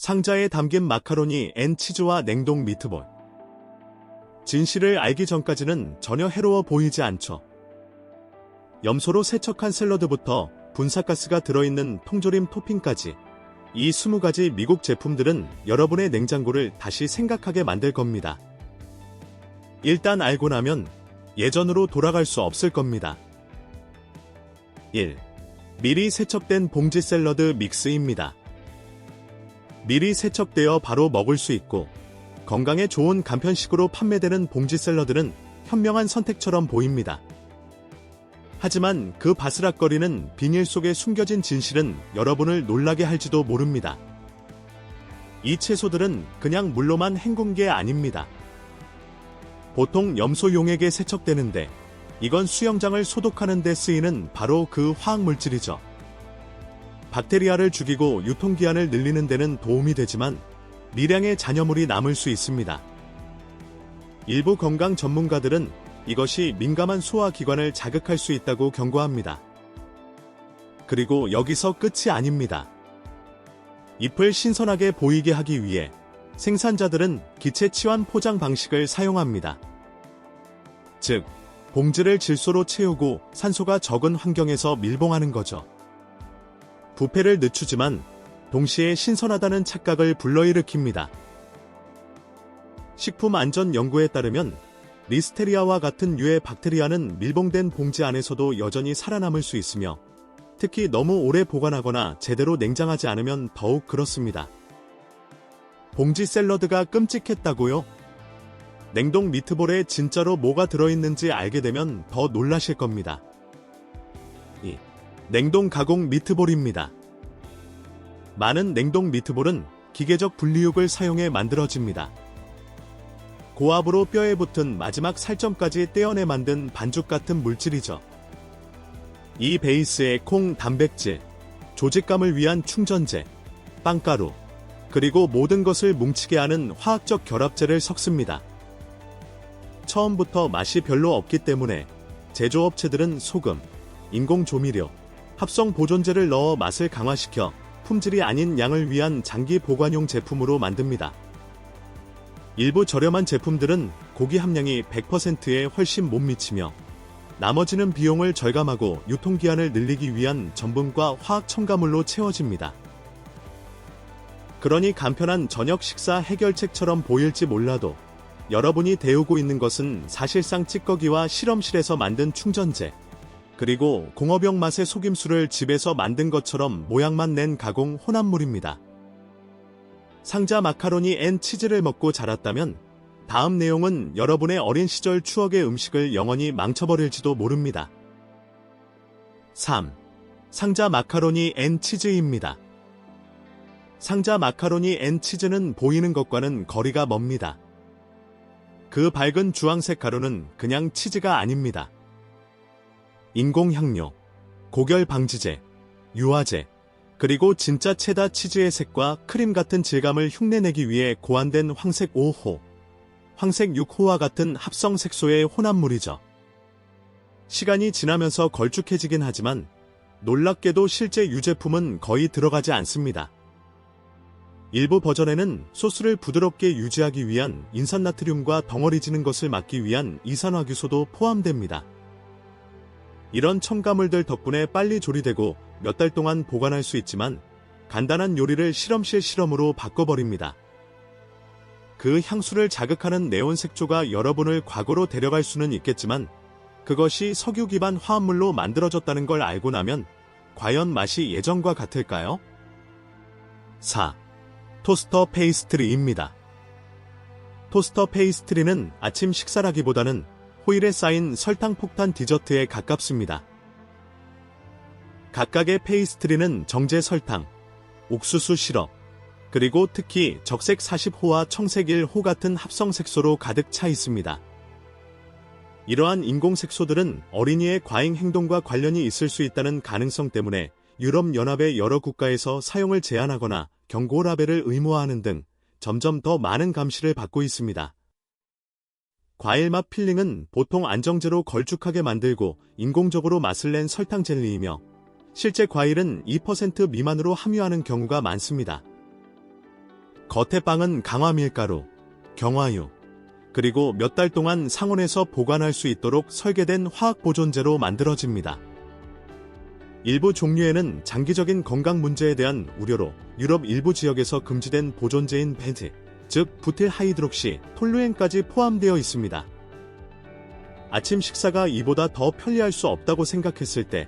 상자에 담긴 마카로니 앤 치즈와 냉동 미트볼. 진실을 알기 전까지는 전혀 해로워 보이지 않죠. 염소로 세척한 샐러드부터 분사가스가 들어있는 통조림 토핑까지 이 20가지 미국 제품들은 여러분의 냉장고를 다시 생각하게 만들 겁니다. 일단 알고 나면 예전으로 돌아갈 수 없을 겁니다. 1. 미리 세척된 봉지 샐러드 믹스입니다. 미리 세척되어 바로 먹을 수 있고 건강에 좋은 간편식으로 판매되는 봉지 샐러드는 현명한 선택처럼 보입니다. 하지만 그 바스락거리는 비닐 속에 숨겨진 진실은 여러분을 놀라게 할지도 모릅니다. 이 채소들은 그냥 물로만 헹군 게 아닙니다. 보통 염소용액에 세척되는데 이건 수영장을 소독하는 데 쓰이는 바로 그 화학물질이죠. 박테리아를 죽이고 유통기한을 늘리는 데는 도움이 되지만 미량의 잔여물이 남을 수 있습니다. 일부 건강 전문가들은 이것이 민감한 소화기관을 자극할 수 있다고 경고합니다. 그리고 여기서 끝이 아닙니다. 잎을 신선하게 보이게 하기 위해 생산자들은 기체 치환 포장 방식을 사용합니다. 즉, 봉지를 질소로 채우고 산소가 적은 환경에서 밀봉하는 거죠. 부패를 늦추지만 동시에 신선하다는 착각을 불러일으킵니다. 식품안전연구에 따르면 리스테리아와 같은 유해 박테리아는 밀봉된 봉지 안에서도 여전히 살아남을 수 있으며 특히 너무 오래 보관하거나 제대로 냉장하지 않으면 더욱 그렇습니다. 봉지 샐러드가 끔찍했다고요? 냉동 미트볼에 진짜로 뭐가 들어있는지 알게 되면 더 놀라실 겁니다. 2. 냉동 가공 미트볼입니다. 많은 냉동 미트볼은 기계적 분리육을 사용해 만들어집니다. 고압으로 뼈에 붙은 마지막 살점까지 떼어내 만든 반죽 같은 물질이죠. 이 베이스에 콩, 단백질, 조직감을 위한 충전재, 빵가루, 그리고 모든 것을 뭉치게 하는 화학적 결합제를 섞습니다. 처음부터 맛이 별로 없기 때문에 제조업체들은 소금, 인공조미료, 합성 보존제를 넣어 맛을 강화시켜 품질이 아닌 양을 위한 장기 보관용 제품으로 만듭니다. 일부 저렴한 제품들은 고기 함량이 100%에 훨씬 못 미치며 나머지는 비용을 절감하고 유통기한을 늘리기 위한 전분과 화학 첨가물로 채워집니다. 그러니 간편한 저녁 식사 해결책처럼 보일지 몰라도 여러분이 데우고 있는 것은 사실상 찌꺼기와 실험실에서 만든 충전재, 그리고 공업용 맛의 속임수를 집에서 만든 것처럼 모양만 낸 가공 혼합물입니다. 상자 마카로니 앤 치즈를 먹고 자랐다면 다음 내용은 여러분의 어린 시절 추억의 음식을 영원히 망쳐버릴지도 모릅니다. 3. 상자 마카로니 앤 치즈입니다. 상자 마카로니 앤 치즈는 보이는 것과는 거리가 멉니다. 그 밝은 주황색 가루는 그냥 치즈가 아닙니다. 인공향료, 고결 방지제, 유화제, 그리고 진짜 체다 치즈의 색과 크림 같은 질감을 흉내내기 위해 고안된 황색 5호, 황색 6호와 같은 합성 색소의 혼합물이죠. 시간이 지나면서 걸쭉해지긴 하지만 놀랍게도 실제 유제품은 거의 들어가지 않습니다. 일부 버전에는 소스를 부드럽게 유지하기 위한 인산나트륨과 덩어리지는 것을 막기 위한 이산화규소도 포함됩니다. 이런 첨가물들 덕분에 빨리 조리되고 몇 달 동안 보관할 수 있지만 간단한 요리를 실험실 실험으로 바꿔버립니다. 그 향수를 자극하는 네온 색조가 여러분을 과거로 데려갈 수는 있겠지만 그것이 석유 기반 화합물로 만들어졌다는 걸 알고 나면 과연 맛이 예전과 같을까요? 4. 토스터 페이스트리입니다. 토스터 페이스트리는 아침 식사라기보다는 호일에 쌓인 설탕 폭탄 디저트에 가깝습니다. 각각의 페이스트리는 정제 설탕, 옥수수 시럽, 그리고 특히 적색 40호와 청색 1호 같은 합성 색소로 가득 차 있습니다. 이러한 인공 색소들은 어린이의 과잉 행동과 관련이 있을 수 있다는 가능성 때문에 유럽연합의 여러 국가에서 사용을 제한하거나 경고 라벨을 의무화하는 등 점점 더 많은 감시를 받고 있습니다. 과일맛 필링은 보통 안정제로 걸쭉하게 만들고 인공적으로 맛을 낸 설탕 젤리이며 실제 과일은 2% 미만으로 함유하는 경우가 많습니다. 겉의 빵은 강화 밀가루, 경화유, 그리고 몇 달 동안 상온에서 보관할 수 있도록 설계된 화학 보존제로 만들어집니다. 일부 종류에는 장기적인 건강 문제에 대한 우려로 유럽 일부 지역에서 금지된 보존제인 벤트, 즉 부틸 하이드록시 톨루엔까지 포함되어 있습니다. 아침 식사가 이보다 더 편리할 수 없다고 생각했을 때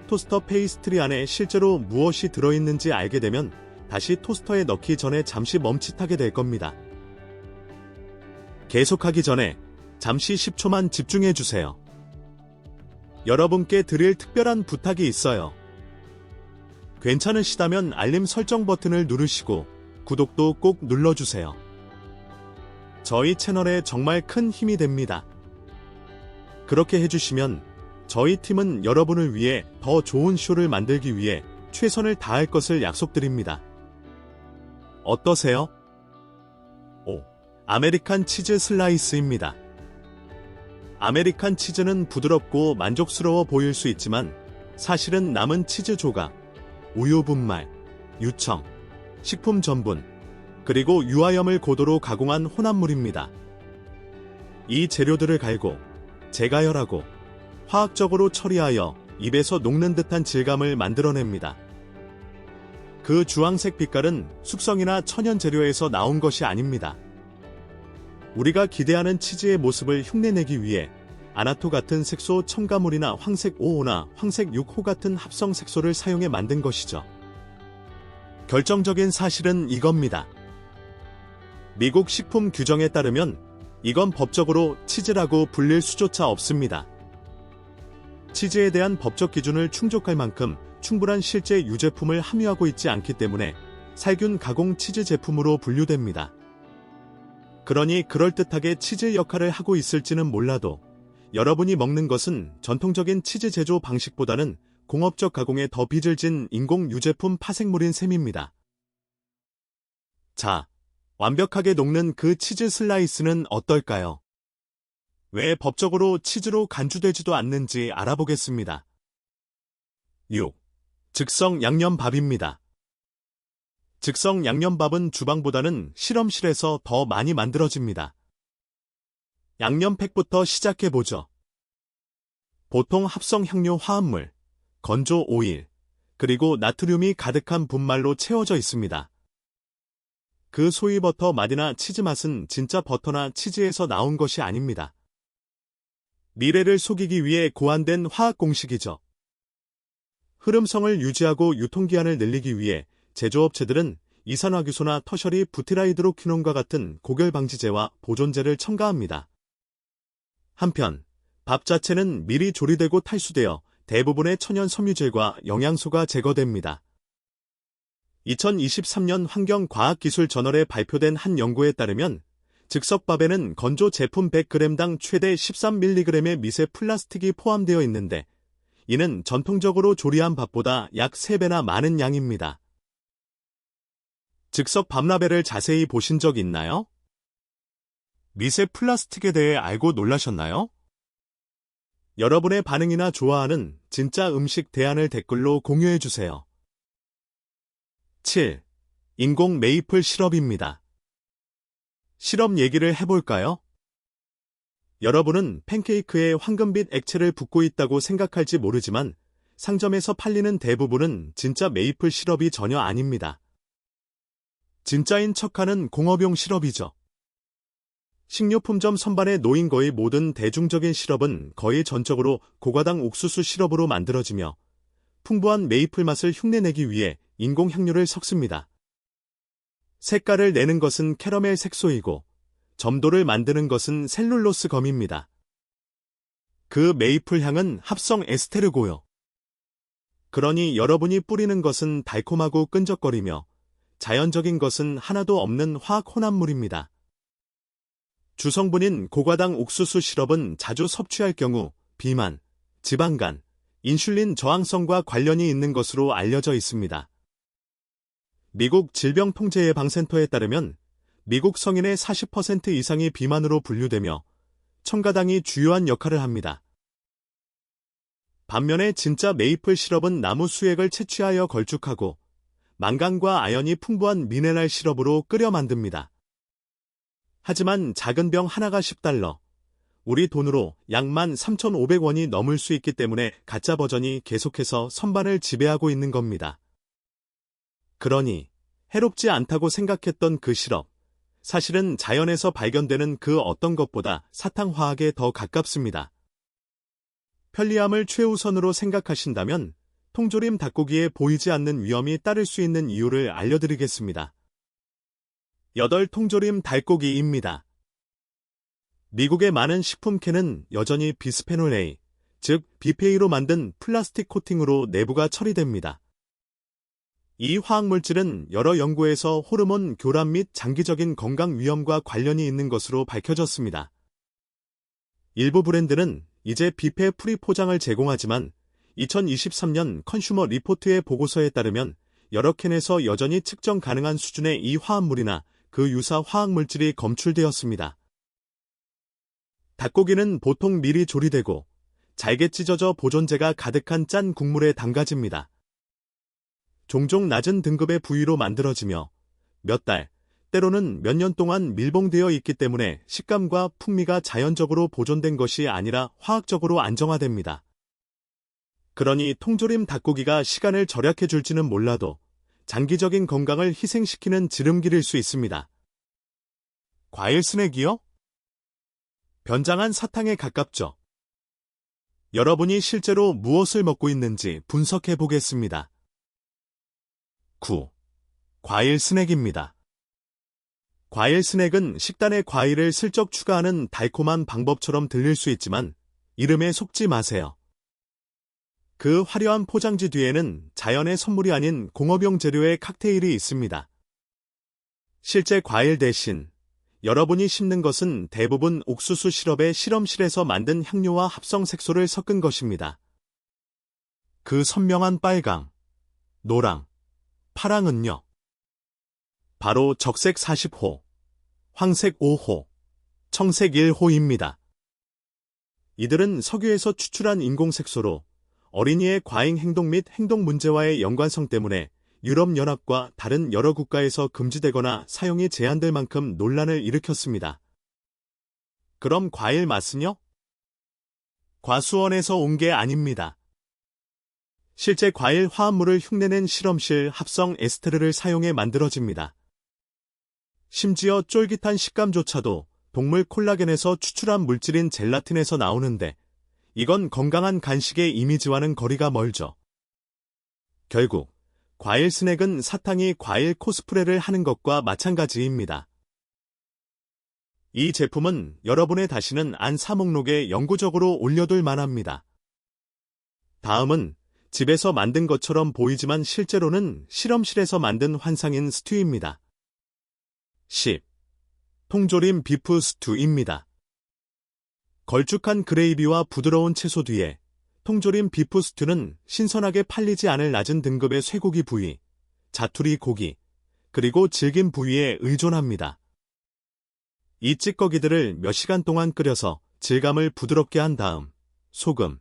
토스터 페이스트리 안에 실제로 무엇이 들어있는지 알게 되면 다시 토스터에 넣기 전에 잠시 멈칫하게 될 겁니다. 계속하기 전에 잠시 10초만 집중해주세요. 여러분께 드릴 특별한 부탁이 있어요. 괜찮으시다면 알림 설정 버튼을 누르시고 구독도 꼭 눌러주세요. 저희 채널에 정말 큰 힘이 됩니다. 그렇게 해주시면 저희 팀은 여러분을 위해 더 좋은 쇼를 만들기 위해 최선을 다할 것을 약속드립니다. 어떠세요? 아메리칸 치즈 슬라이스입니다. 아메리칸 치즈는 부드럽고 만족스러워 보일 수 있지만 사실은 남은 치즈 조각, 우유 분말, 유청, 식품 전분, 그리고 유화염을 고도로 가공한 혼합물입니다. 이 재료들을 갈고, 재가열하고, 화학적으로 처리하여 입에서 녹는 듯한 질감을 만들어냅니다. 그 주황색 빛깔은 숙성이나 천연 재료에서 나온 것이 아닙니다. 우리가 기대하는 치즈의 모습을 흉내내기 위해 아나토 같은 색소 첨가물이나 황색 5호나 황색 6호 같은 합성 색소를 사용해 만든 것이죠. 결정적인 사실은 이겁니다. 미국 식품 규정에 따르면 이건 법적으로 치즈라고 불릴 수조차 없습니다. 치즈에 대한 법적 기준을 충족할 만큼 충분한 실제 유제품을 함유하고 있지 않기 때문에 살균 가공 치즈 제품으로 분류됩니다. 그러니 그럴듯하게 치즈 역할을 하고 있을지는 몰라도 여러분이 먹는 것은 전통적인 치즈 제조 방식보다는 공업적 가공에 더 빚을 진 인공 유제품 파생물인 셈입니다. 자, 완벽하게 녹는 그 치즈 슬라이스는 어떨까요? 왜 법적으로 치즈로 간주되지도 않는지 알아보겠습니다. 6. 즉석 양념밥입니다. 즉석 양념밥은 주방보다는 실험실에서 더 많이 만들어집니다. 양념팩부터 시작해보죠. 보통 합성 향료 화합물, 건조 오일, 그리고 나트륨이 가득한 분말로 채워져 있습니다. 그 소이 버터 맛이나 치즈 맛은 진짜 버터나 치즈에서 나온 것이 아닙니다. 미래를 속이기 위해 고안된 화학 공식이죠. 흐름성을 유지하고 유통기한을 늘리기 위해 제조업체들은 이산화규소나 터셔리 부티라이드로퀴논과 같은 고결 방지제와 보존제를 첨가합니다. 한편, 밥 자체는 미리 조리되고 탈수되어 대부분의 천연 섬유질과 영양소가 제거됩니다. 2023년 환경과학기술저널에 발표된 한 연구에 따르면 즉석밥에는 건조 제품 100g당 최대 13mg의 미세 플라스틱이 포함되어 있는데 이는 전통적으로 조리한 밥보다 약 3배나 많은 양입니다. 즉석 밥라벨을 자세히 보신 적 있나요? 미세 플라스틱에 대해 알고 놀라셨나요? 여러분의 반응이나 좋아하는 진짜 음식 대안을 댓글로 공유해주세요. 7. 인공 메이플 시럽입니다. 시럽 얘기를 해볼까요? 여러분은 팬케이크에 황금빛 액체를 붓고 있다고 생각할지 모르지만 상점에서 팔리는 대부분은 진짜 메이플 시럽이 전혀 아닙니다. 진짜인 척하는 공업용 시럽이죠. 식료품점 선반에 놓인 거의 모든 대중적인 시럽은 거의 전적으로 고과당 옥수수 시럽으로 만들어지며 풍부한 메이플 맛을 흉내내기 위해 인공 향료를 섞습니다. 색깔을 내는 것은 캐러멜 색소이고 점도를 만드는 것은 셀룰로스 검입니다. 그 메이플 향은 합성 에스테르고요. 그러니 여러분이 뿌리는 것은 달콤하고 끈적거리며 자연적인 것은 하나도 없는 화학 혼합물입니다. 주성분인 고과당 옥수수 시럽은 자주 섭취할 경우 비만, 지방간, 인슐린 저항성과 관련이 있는 것으로 알려져 있습니다. 미국 질병통제예방센터에 따르면 미국 성인의 40% 이상이 비만으로 분류되며 첨가당이 주요한 역할을 합니다. 반면에 진짜 메이플 시럽은 나무 수액을 채취하여 걸쭉하고 망간과 아연이 풍부한 미네랄 시럽으로 끓여 만듭니다. 하지만 작은 병 하나가 10달러, 우리 돈으로 약 13,500원이 넘을 수 있기 때문에 가짜 버전이 계속해서 선반을 지배하고 있는 겁니다. 그러니 해롭지 않다고 생각했던 그 시럽, 사실은 자연에서 발견되는 그 어떤 것보다 사탕화학에 더 가깝습니다. 편리함을 최우선으로 생각하신다면 통조림 닭고기에 보이지 않는 위험이 따를 수 있는 이유를 알려드리겠습니다. 8. 통조림 닭고기입니다. 미국의 많은 식품캔은 여전히 비스페놀 A, 즉 BPA로 만든 플라스틱 코팅으로 내부가 처리됩니다. 이 화학물질은 여러 연구에서 호르몬 교란 및 장기적인 건강 위험과 관련이 있는 것으로 밝혀졌습니다. 일부 브랜드는 이제 비폐 프리 포장을 제공하지만 2023년 컨슈머 리포트의 보고서에 따르면 여러 캔에서 여전히 측정 가능한 수준의 이 화합물이나 그 유사 화학물질이 검출되었습니다. 닭고기는 보통 미리 조리되고 잘게 찢어져 보존제가 가득한 짠 국물에 담가집니다. 종종 낮은 등급의 부위로 만들어지며 몇 달, 때로는 몇 년 동안 밀봉되어 있기 때문에 식감과 풍미가 자연적으로 보존된 것이 아니라 화학적으로 안정화됩니다. 그러니 통조림 닭고기가 시간을 절약해 줄지는 몰라도 장기적인 건강을 희생시키는 지름길일 수 있습니다. 과일 스낵이요? 변장한 사탕에 가깝죠. 여러분이 실제로 무엇을 먹고 있는지 분석해 보겠습니다. 9. 과일 스낵입니다. 과일 스낵은 식단에 과일을 슬쩍 추가하는 달콤한 방법처럼 들릴 수 있지만 이름에 속지 마세요. 그 화려한 포장지 뒤에는 자연의 선물이 아닌 공업용 재료의 칵테일이 있습니다. 실제 과일 대신 여러분이 씹는 것은 대부분 옥수수 시럽에 실험실에서 만든 향료와 합성 색소를 섞은 것입니다. 그 선명한 빨강, 노랑, 파랑은요. 바로 적색 40호, 황색 5호, 청색 1호입니다. 이들은 석유에서 추출한 인공색소로 어린이의 과잉 행동 및 행동 문제와의 연관성 때문에 유럽연합과 다른 여러 국가에서 금지되거나 사용이 제한될 만큼 논란을 일으켰습니다. 그럼 과일 맛은요? 과수원에서 온 게 아닙니다. 실제 과일 화합물을 흉내낸 실험실 합성 에스테르를 사용해 만들어집니다. 심지어 쫄깃한 식감조차도 동물 콜라겐에서 추출한 물질인 젤라틴에서 나오는데 이건 건강한 간식의 이미지와는 거리가 멀죠. 결국 과일 스낵은 사탕이 과일 코스프레를 하는 것과 마찬가지입니다. 이 제품은 여러분의 다시는 안 사 목록에 영구적으로 올려둘 만합니다. 다음은 집에서 만든 것처럼 보이지만 실제로는 실험실에서 만든 환상인 스튜입니다. 10. 통조림 비프 스튜입니다. 걸쭉한 그레이비와 부드러운 채소 뒤에 통조림 비프 스튜는 신선하게 팔리지 않을 낮은 등급의 쇠고기 부위, 자투리 고기, 그리고 질긴 부위에 의존합니다. 이 찌꺼기들을 몇 시간 동안 끓여서 질감을 부드럽게 한 다음 소금,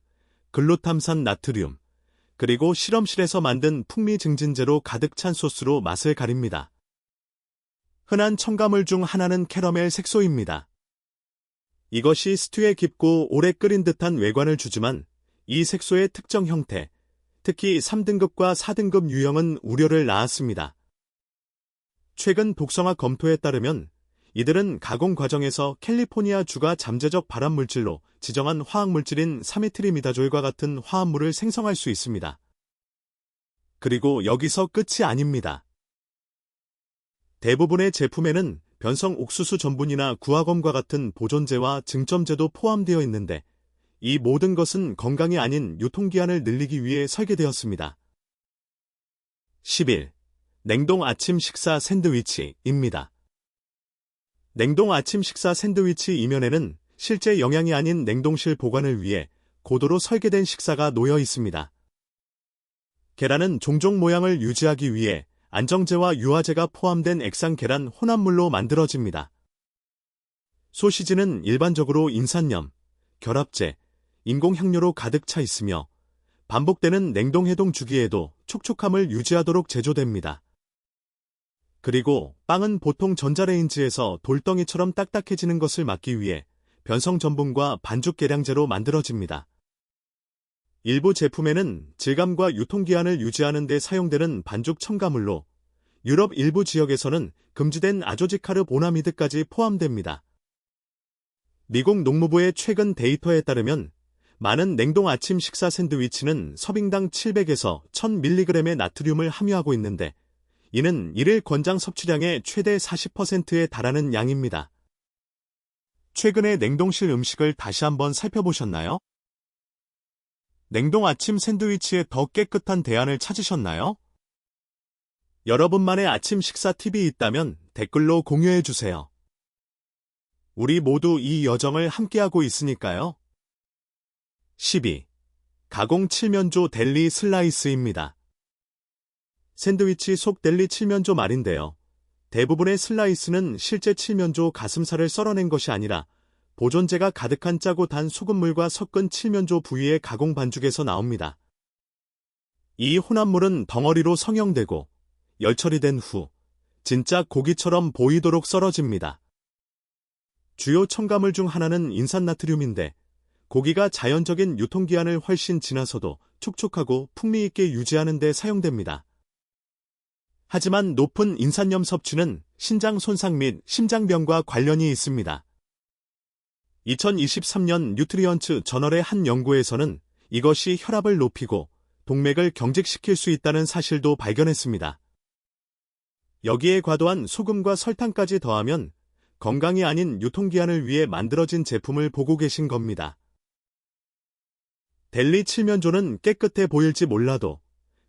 글루탐산 나트륨, 그리고 실험실에서 만든 풍미 증진제로 가득 찬 소스로 맛을 가립니다. 흔한 첨가물 중 하나는 캐러멜 색소입니다. 이것이 스튜에 깊고 오래 끓인 듯한 외관을 주지만 이 색소의 특정 형태, 특히 3등급과 4등급 유형은 우려를 낳았습니다. 최근 독성화 검토에 따르면 이들은 가공 과정에서 캘리포니아주가 잠재적 발암물질로 지정한 화학물질인 사미트리미다졸과 같은 화합물을 생성할 수 있습니다. 그리고 여기서 끝이 아닙니다. 대부분의 제품에는 변성 옥수수 전분이나 구화검과 같은 보존제와 증점제도 포함되어 있는데 이 모든 것은 건강이 아닌 유통기한을 늘리기 위해 설계되었습니다. 11. 냉동 아침 식사 샌드위치입니다. 냉동 아침 식사 샌드위치 이면에는 실제 영양이 아닌 냉동실 보관을 위해 고도로 설계된 식사가 놓여 있습니다. 계란은 종종 모양을 유지하기 위해 안정제와 유화제가 포함된 액상 계란 혼합물로 만들어집니다. 소시지는 일반적으로 인산염, 결합제, 인공향료로 가득 차 있으며 반복되는 냉동 해동 주기에도 촉촉함을 유지하도록 제조됩니다. 그리고 빵은 보통 전자레인지에서 돌덩이처럼 딱딱해지는 것을 막기 위해 변성 전분과 반죽 계량제로 만들어집니다. 일부 제품에는 질감과 유통기한을 유지하는 데 사용되는 반죽 첨가물로 유럽 일부 지역에서는 금지된 아조지카르보나미드까지 포함됩니다. 미국 농무부의 최근 데이터에 따르면 많은 냉동 아침 식사 샌드위치는 서빙당 700에서 1000mg의 나트륨을 함유하고 있는데 이는 일일 권장 섭취량의 최대 40%에 달하는 양입니다. 최근에 냉동실 음식을 다시 한번 살펴보셨나요? 냉동 아침 샌드위치에 더 깨끗한 대안을 찾으셨나요? 여러분만의 아침 식사 팁이 있다면 댓글로 공유해주세요. 우리 모두 이 여정을 함께하고 있으니까요. 12. 가공 칠면조 델리 슬라이스입니다. 샌드위치 속 델리 칠면조 말인데요. 대부분의 슬라이스는 실제 칠면조 가슴살을 썰어낸 것이 아니라 보존제가 가득한 짜고 단 소금물과 섞은 칠면조 부위의 가공 반죽에서 나옵니다. 이 혼합물은 덩어리로 성형되고 열 처리된 후 진짜 고기처럼 보이도록 썰어집니다. 주요 첨가물 중 하나는 인산나트륨인데 고기가 자연적인 유통기한을 훨씬 지나서도 촉촉하고 풍미 있게 유지하는 데 사용됩니다. 하지만 높은 인산염 섭취는 신장 손상 및 심장병과 관련이 있습니다. 2023년 뉴트리언츠 저널의 한 연구에서는 이것이 혈압을 높이고 동맥을 경직시킬 수 있다는 사실도 발견했습니다. 여기에 과도한 소금과 설탕까지 더하면 건강이 아닌 유통기한을 위해 만들어진 제품을 보고 계신 겁니다. 델리 칠면조는 깨끗해 보일지 몰라도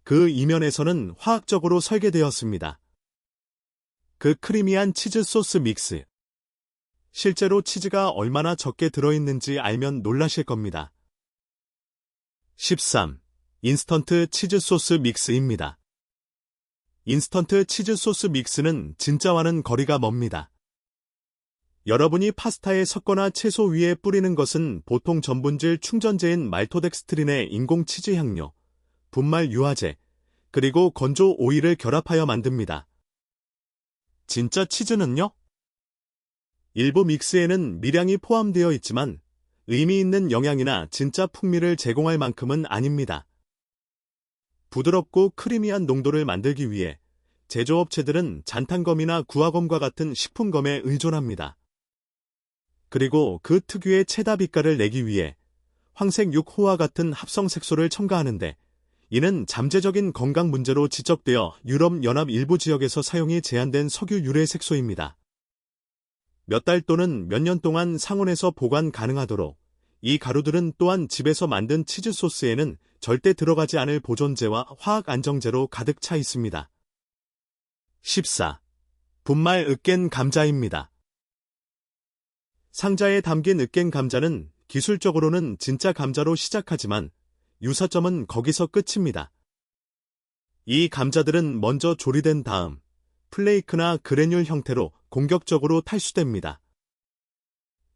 그 이면에서는 화학적으로 설계되었습니다. 그 크리미한 치즈 소스 믹스. 실제로 치즈가 얼마나 적게 들어있는지 알면 놀라실 겁니다. 13. 인스턴트 치즈 소스 믹스입니다. 인스턴트 치즈 소스 믹스는 진짜와는 거리가 멉니다. 여러분이 파스타에 섞거나 채소 위에 뿌리는 것은 보통 전분질 충전제인 말토덱스트린의 인공 치즈 향료, 분말 유화제, 그리고 건조 오일을 결합하여 만듭니다. 진짜 치즈는요? 일부 믹스에는 미량이 포함되어 있지만 의미 있는 영양이나 진짜 풍미를 제공할 만큼은 아닙니다. 부드럽고 크리미한 농도를 만들기 위해 제조업체들은 잔탄검이나 구화검과 같은 식품검에 의존합니다. 그리고 그 특유의 체다 빛깔을 내기 위해 황색육호와 같은 합성색소를 첨가하는데 이는 잠재적인 건강 문제로 지적되어 유럽연합 일부 지역에서 사용이 제한된 석유 유래 색소입니다. 몇 달 또는 몇 년 동안 상온에서 보관 가능하도록 이 가루들은 또한 집에서 만든 치즈 소스에는 절대 들어가지 않을 보존제와 화학 안정제로 가득 차 있습니다. 14. 분말 으깬 감자입니다. 상자에 담긴 으깬 감자는 기술적으로는 진짜 감자로 시작하지만 유사점은 거기서 끝입니다. 이 감자들은 먼저 조리된 다음 플레이크나 그래뉼 형태로 공격적으로 탈수됩니다.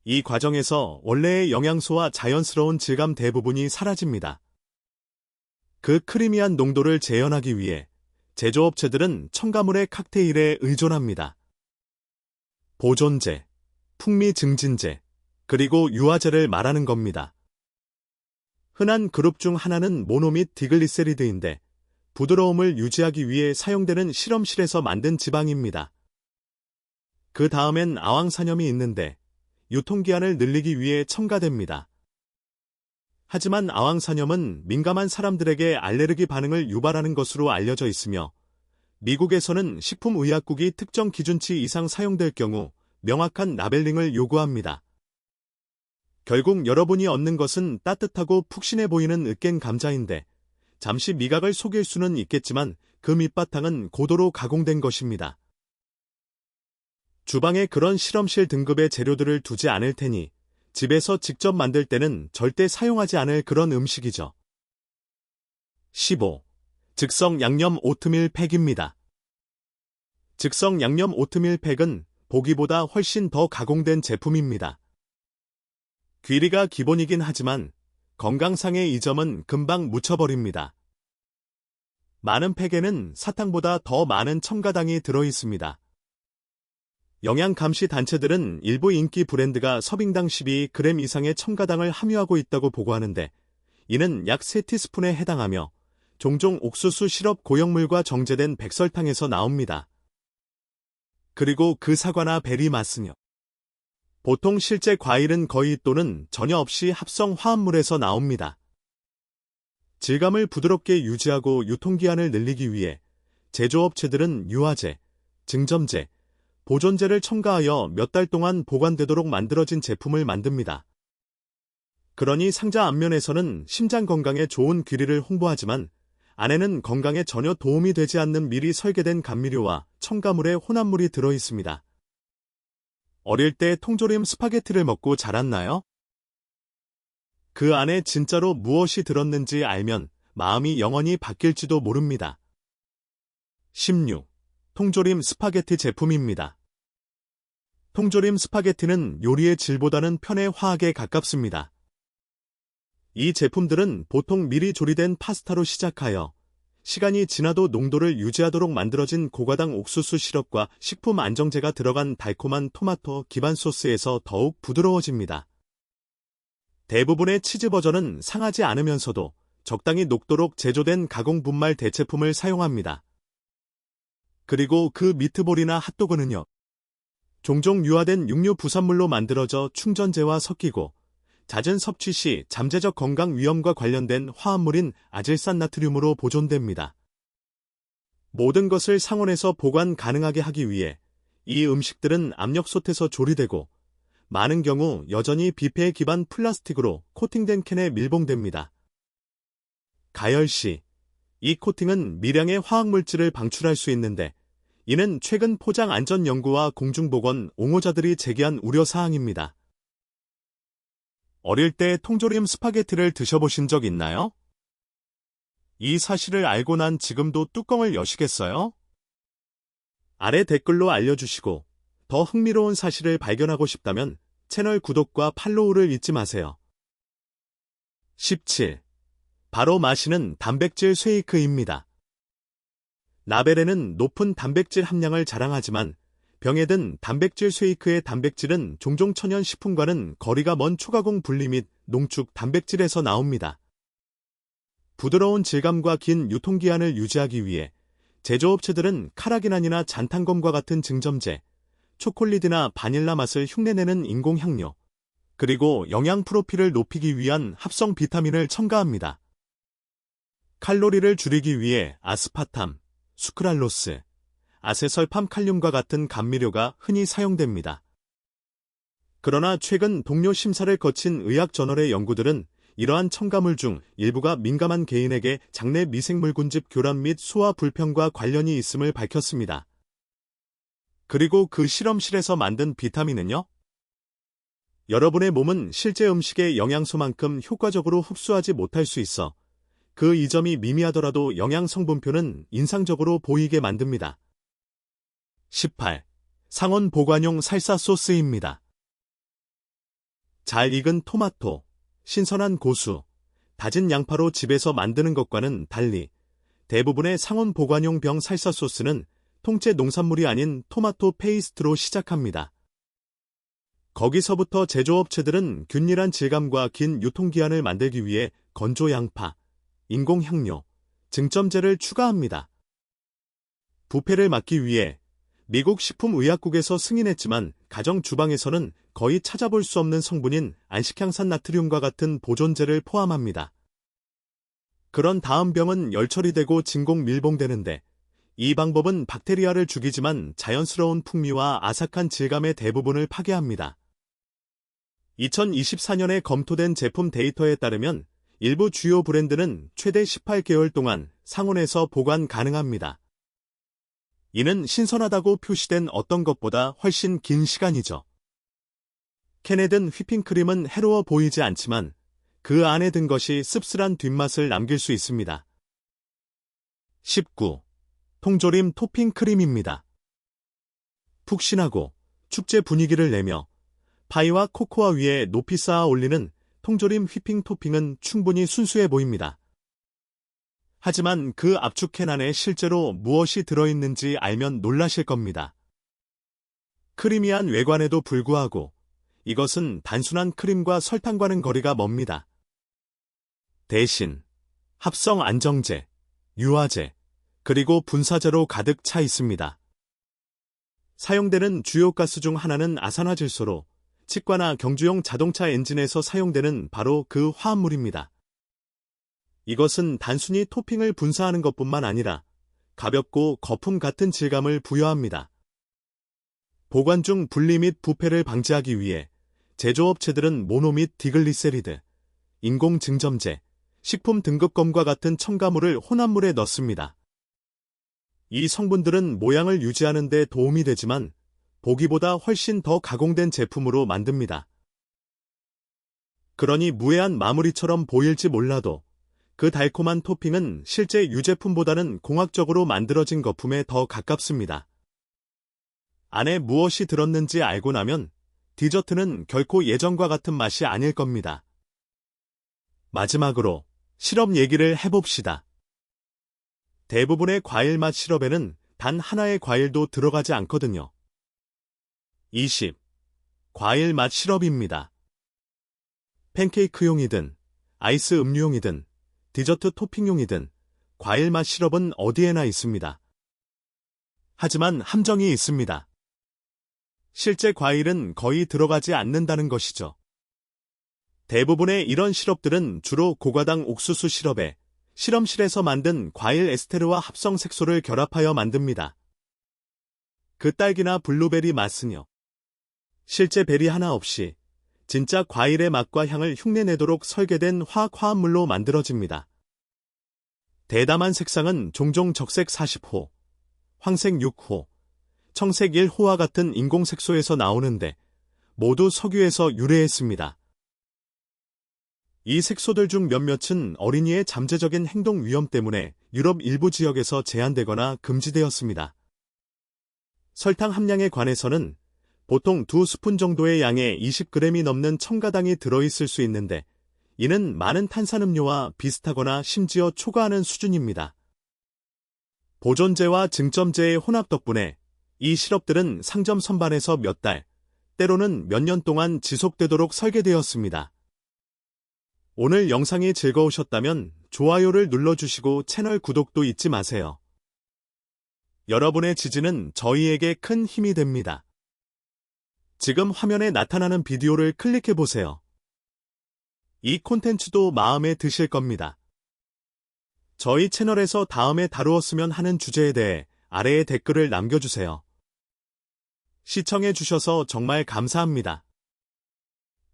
이 과정에서 원래의 영양소와 자연스러운 질감 대부분이 사라집니다. 그 크리미한 농도를 재현하기 위해 제조업체들은 첨가물의 칵테일에 의존합니다. 보존제, 풍미 증진제, 그리고 유화제를 말하는 겁니다. 흔한 그룹 중 하나는 모노 및 디글리세리드인데 부드러움을 유지하기 위해 사용되는 실험실에서 만든 지방입니다. 그 다음엔 아왕산염이 있는데 유통기한을 늘리기 위해 첨가됩니다. 하지만 아왕산염은 민감한 사람들에게 알레르기 반응을 유발하는 것으로 알려져 있으며 미국에서는 식품의약국이 특정 기준치 이상 사용될 경우 명확한 라벨링을 요구합니다. 결국 여러분이 얻는 것은 따뜻하고 푹신해 보이는 으깬 감자인데 잠시 미각을 속일 수는 있겠지만 그 밑바탕은 고도로 가공된 것입니다. 주방에 그런 실험실 등급의 재료들을 두지 않을 테니 집에서 직접 만들 때는 절대 사용하지 않을 그런 음식이죠. 15. 즉석 양념 오트밀 팩입니다. 즉석 양념 오트밀 팩은 보기보다 훨씬 더 가공된 제품입니다. 귀리가 기본이긴 하지만 건강상의 이점은 금방 묻혀버립니다. 많은 팩에는 사탕보다 더 많은 첨가당이 들어있습니다. 영양감시 단체들은 일부 인기 브랜드가 서빙당 12g 이상의 첨가당을 함유하고 있다고 보고하는데, 이는 약 3티스푼에 해당하며 종종 옥수수 시럽 고형물과 정제된 백설탕에서 나옵니다. 그리고 그 사과나 베리 맛은요. 보통 실제 과일은 거의 또는 전혀 없이 합성 화합물에서 나옵니다. 질감을 부드럽게 유지하고 유통기한을 늘리기 위해 제조업체들은 유화제, 증점제, 보존제를 첨가하여 몇 달 동안 보관되도록 만들어진 제품을 만듭니다. 그러니 상자 앞면에서는 심장 건강에 좋은 귀리를 홍보하지만 안에는 건강에 전혀 도움이 되지 않는 미리 설계된 감미료와 첨가물의 혼합물이 들어있습니다. 어릴 때 통조림 스파게티를 먹고 자랐나요? 그 안에 진짜로 무엇이 들었는지 알면 마음이 영원히 바뀔지도 모릅니다. 16. 통조림 스파게티 제품입니다. 통조림 스파게티는 요리의 질보다는 편의 화학에 가깝습니다. 이 제품들은 보통 미리 조리된 파스타로 시작하여 시간이 지나도 농도를 유지하도록 만들어진 고과당 옥수수 시럽과 식품 안정제가 들어간 달콤한 토마토 기반 소스에서 더욱 부드러워집니다. 대부분의 치즈 버전은 상하지 않으면서도 적당히 녹도록 제조된 가공 분말 대체품을 사용합니다. 그리고 그 미트볼이나 핫도그는요. 종종 유화된 육류 부산물로 만들어져 충전재와 섞이고 잦은 섭취 시 잠재적 건강 위험과 관련된 화합물인 아질산나트륨으로 보존됩니다. 모든 것을 상온에서 보관 가능하게 하기 위해 이 음식들은 압력솥에서 조리되고 많은 경우 여전히 비페 기반 플라스틱으로 코팅된 캔에 밀봉됩니다. 가열 시 이 코팅은 미량의 화학물질을 방출할 수 있는데 이는 최근 포장 안전 연구와 공중보건 옹호자들이 제기한 우려사항입니다. 어릴 때 통조림 스파게티를 드셔보신 적 있나요? 이 사실을 알고 난 지금도 뚜껑을 여시겠어요? 아래 댓글로 알려주시고 더 흥미로운 사실을 발견하고 싶다면 채널 구독과 팔로우를 잊지 마세요. 17. 바로 마시는 단백질 쉐이크입니다. 라벨에는 높은 단백질 함량을 자랑하지만 병에 든 단백질 쉐이크의 단백질은 종종 천연 식품과는 거리가 먼 초가공 분리 및 농축 단백질에서 나옵니다. 부드러운 질감과 긴 유통기한을 유지하기 위해 제조업체들은 카라기난이나 잔탄검과 같은 증점제, 초콜릿이나 바닐라 맛을 흉내내는 인공향료, 그리고 영양 프로필을 높이기 위한 합성 비타민을 첨가합니다. 칼로리를 줄이기 위해 아스파탐, 수크랄로스, 아세설팜 칼륨과 같은 감미료가 흔히 사용됩니다. 그러나 최근 동료 심사를 거친 의학저널의 연구들은 이러한 첨가물 중 일부가 민감한 개인에게 장내 미생물군집 교란 및 소화 불편과 관련이 있음을 밝혔습니다. 그리고 그 실험실에서 만든 비타민은요? 여러분의 몸은 실제 음식의 영양소만큼 효과적으로 흡수하지 못할 수 있어 그 이점이 미미하더라도 영양 성분표는 인상적으로 보이게 만듭니다. 18. 상온 보관용 살사 소스입니다. 잘 익은 토마토, 신선한 고수, 다진 양파로 집에서 만드는 것과는 달리 대부분의 상온 보관용 병 살사 소스는 통째 농산물이 아닌 토마토 페이스트로 시작합니다. 거기서부터 제조업체들은 균일한 질감과 긴 유통기한을 만들기 위해 건조 양파, 인공향료, 증점제를 추가합니다. 부패를 막기 위해 미국 식품의약국에서 승인했지만 가정 주방에서는 거의 찾아볼 수 없는 성분인 안식향산 나트륨과 같은 보존제를 포함합니다. 그런 다음 병은 열처리되고 진공 밀봉되는데 이 방법은 박테리아를 죽이지만 자연스러운 풍미와 아삭한 질감의 대부분을 파괴합니다. 2024년에 검토된 제품 데이터에 따르면 일부 주요 브랜드는 최대 18개월 동안 상온에서 보관 가능합니다. 이는 신선하다고 표시된 어떤 것보다 훨씬 긴 시간이죠. 캔에 든 휘핑크림은 해로워 보이지 않지만 그 안에 든 것이 씁쓸한 뒷맛을 남길 수 있습니다. 19. 통조림 토핑 크림입니다. 푹신하고 축제 분위기를 내며 파이와 코코아 위에 높이 쌓아 올리는 통조림 휘핑 토핑은 충분히 순수해 보입니다. 하지만 그 압축캔 안에 실제로 무엇이 들어있는지 알면 놀라실 겁니다. 크리미한 외관에도 불구하고 이것은 단순한 크림과 설탕과는 거리가 멉니다. 대신 합성 안정제, 유화제, 그리고 분사제로 가득 차 있습니다. 사용되는 주요 가스 중 하나는 아산화질소로 치과나 경주용 자동차 엔진에서 사용되는 바로 그 화합물입니다. 이것은 단순히 토핑을 분사하는 것뿐만 아니라 가볍고 거품 같은 질감을 부여합니다. 보관 중 분리 및 부패를 방지하기 위해 제조업체들은 모노 및 디글리세리드, 인공 증점제, 식품 등급검과 같은 첨가물을 혼합물에 넣습니다. 이 성분들은 모양을 유지하는 데 도움이 되지만 보기보다 훨씬 더 가공된 제품으로 만듭니다. 그러니 무해한 마무리처럼 보일지 몰라도 그 달콤한 토핑은 실제 유제품보다는 공학적으로 만들어진 거품에 더 가깝습니다. 안에 무엇이 들었는지 알고 나면 디저트는 결코 예전과 같은 맛이 아닐 겁니다. 마지막으로 시럽 얘기를 해봅시다. 대부분의 과일 맛 시럽에는 단 하나의 과일도 들어가지 않거든요. 20. 과일 맛 시럽입니다. 팬케이크용이든 아이스 음료용이든 디저트 토핑용이든 과일 맛 시럽은 어디에나 있습니다. 하지만 함정이 있습니다. 실제 과일은 거의 들어가지 않는다는 것이죠. 대부분의 이런 시럽들은 주로 고과당 옥수수 시럽에 실험실에서 만든 과일 에스테르와 합성 색소를 결합하여 만듭니다. 그 딸기나 블루베리 맛은요. 실제 베리 하나 없이 진짜 과일의 맛과 향을 흉내내도록 설계된 화학화합물로 만들어집니다. 대담한 색상은 종종 적색 40호, 황색 6호, 청색 1호와 같은 인공색소에서 나오는데 모두 석유에서 유래했습니다. 이 색소들 중 몇몇은 어린이의 잠재적인 행동 위험 때문에 유럽 일부 지역에서 제한되거나 금지되었습니다. 설탕 함량에 관해서는 보통 2스푼 정도의 양에 20g이 넘는 첨가당이 들어있을 수 있는데 이는 많은 탄산음료와 비슷하거나 심지어 초과하는 수준입니다. 보존제와 증점제의 혼합 덕분에 이 시럽들은 상점 선반에서 몇 달, 때로는 몇 년 동안 지속되도록 설계되었습니다. 오늘 영상이 즐거우셨다면 좋아요를 눌러주시고 채널 구독도 잊지 마세요. 여러분의 지지는 저희에게 큰 힘이 됩니다. 지금 화면에 나타나는 비디오를 클릭해보세요. 이 콘텐츠도 마음에 드실 겁니다. 저희 채널에서 다음에 다루었으면 하는 주제에 대해 아래에 댓글을 남겨주세요. 시청해주셔서 정말 감사합니다.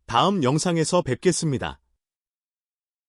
다음 영상에서 뵙겠습니다.